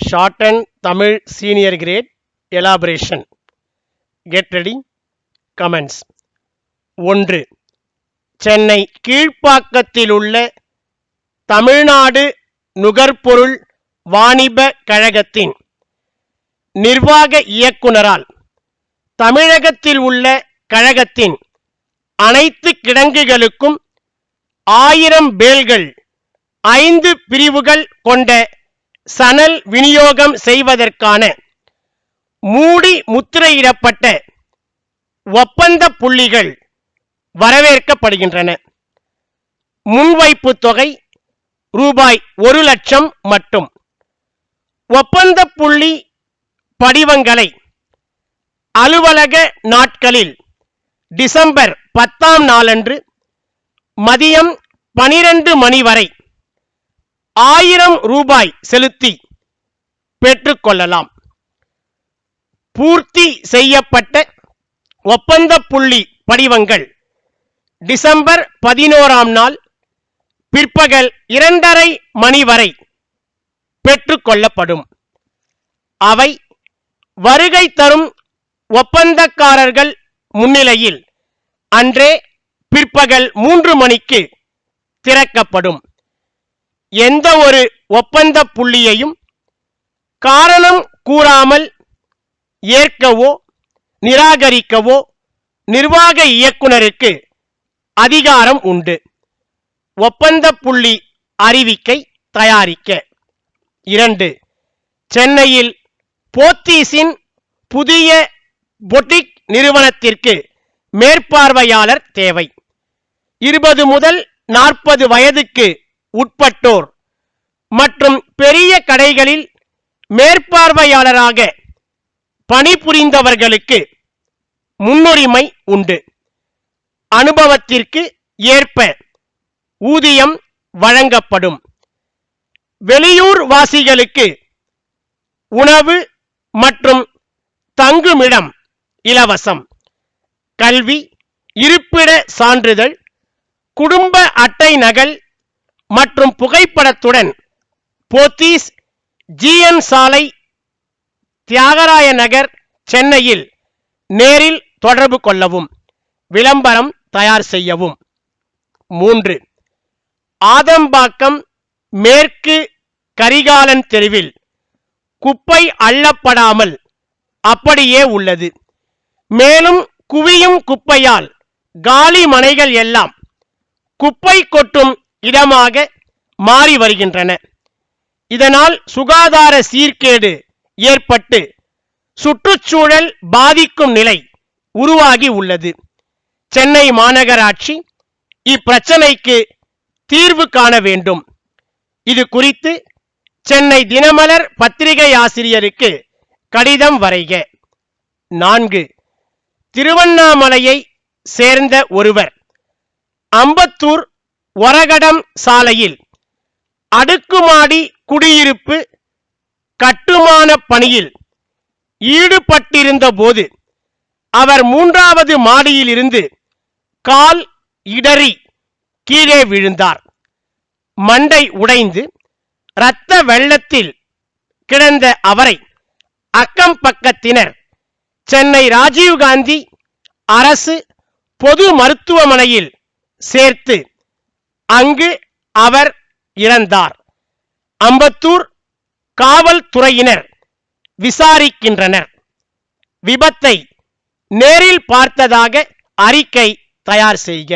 Shorten Tamil Senior Grade Elaboration. Get ready. Comments. 1. Chennai கீழ்ப்பாக்கத்தில் உள்ள தமிழ்நாடு நுகர்பொருள் வாணிப கழகத்தின் நிர்வாக இயக்குனரால் தமிழகத்தில் உள்ள கழகத்தின் அனைத்து கிடங்குகளுக்கும் 1000 பேல்கள் 5 பிரிவுகள் கொண்ட சணல் விநியோகம் செய்வதற்கான மூடி முத்திரையிடப்பட்ட ஒப்பந்த புள்ளிகள் வரவேற்கப்படுகின்றன. முன்வைப்பு தொகை ரூபாய் 1 லட்சம் மட்டும். ஒப்பந்த புள்ளி படிவங்களை அலுவலக நாட்களில் டிசம்பர் 10ஆம் நாளன்று மதியம் 12 மணி வரை 1000 ரூபாய் செலுத்தி பெற்றுக்கொள்ளலாம். பூர்த்தி செய்யப்பட்ட ஒப்பந்த புள்ளி படிவங்கள் டிசம்பர் 11ஆம் நாள் பிற்பகல் 2:30 மணி வரை பெற்றுக்கொள்ளப்படும். அவை வருகை தரும் ஒப்பந்தக்காரர்கள் முன்னிலையில் அன்றே பிற்பகல் 3 மணிக்கு திறக்கப்படும். எந்த ஒரு ஒப்பந்த புள்ளியையும் காரணம் கூறாமல் ஏற்கவோ நிராகரிக்கவோ நிர்வாக இயக்குனருக்கு அதிகாரம் உண்டு. ஒப்பந்த புள்ளி அறிவிக்கை தயாரிக்க. 2. சென்னையில் போத்தீஸின் புதிய பொட்டிக் நிறுவனத்திற்கு மேற்பார்வையாளர் தேவை. 20 முதல் 40 வயதுக்கு உட்பட்டோர் மற்றும் பெரிய கடைகளில் மேற்பார்வையாளராக பணிபுரிந்தவர்களுக்கு முன்னுரிமை உண்டு. அனுபவத்திற்கு ஏற்ப ஊதியம் வழங்கப்படும். வெளியூர் வாசிகளுக்கு உணவு மற்றும் தங்குமிடம் இலவசம். கல்வி, இருப்பிட சான்றிதழ், குடும்ப அட்டை நகல் மற்றும் புகைப்படத்துடன் போத்தீஸ், GN சாலை, தியாகராய நகர், சென்னையில் நேரில் தொடர்பு கொள்ளவும். விளம்பரம் தயார் செய்யவும். 3. ஆதம்பாக்கம் மேற்கு கரிகாலன் தெருவில் குப்பை அள்ளப்படாமல் அப்படியே உள்ளது. மேலும் குவியும் குப்பையால் காலி மனைகள் எல்லாம் குப்பை கொட்டும் இடமாக மாறி வருகின்றன. இதனால் சுகாதார சீர்கேடு ஏற்பட்டு சுற்றுச்சூழல் பாதிக்கும் நிலை உருவாகி உள்ளது. சென்னை மாநகராட்சி இப்பிரச்சனைக்கு தீர்வு காண வேண்டும். இது குறித்து சென்னை தினமலர் பத்திரிகை ஆசிரியருக்கு கடிதம் வரைக. 4. திருவண்ணாமலையை சேர்ந்த ஒருவர் அம்பத்தூர் ஒரகடம் சாலையில் அடுக்குமாடி குடியிருப்பு கட்டுமான பணியில் ஈடுபட்டிருந்த போது அவர் 3வது மாடியில் இருந்து கால் இடறி கீழே விழுந்தார். மண்டை உடைந்து இரத்த வெள்ளத்தில் கிடந்த அவரை அக்கம் பக்கத்தினர் சென்னை ராஜீவ்காந்தி அரசு பொது மருத்துவமனையில் சேர்த்து அங்கு அவர் இறந்தார். அம்பத்தூர் காவல்துறையினர் விசாரிக்கின்றனர். விபத்தை நேரில் பார்த்ததாக அறிக்கை தயார் செய்க.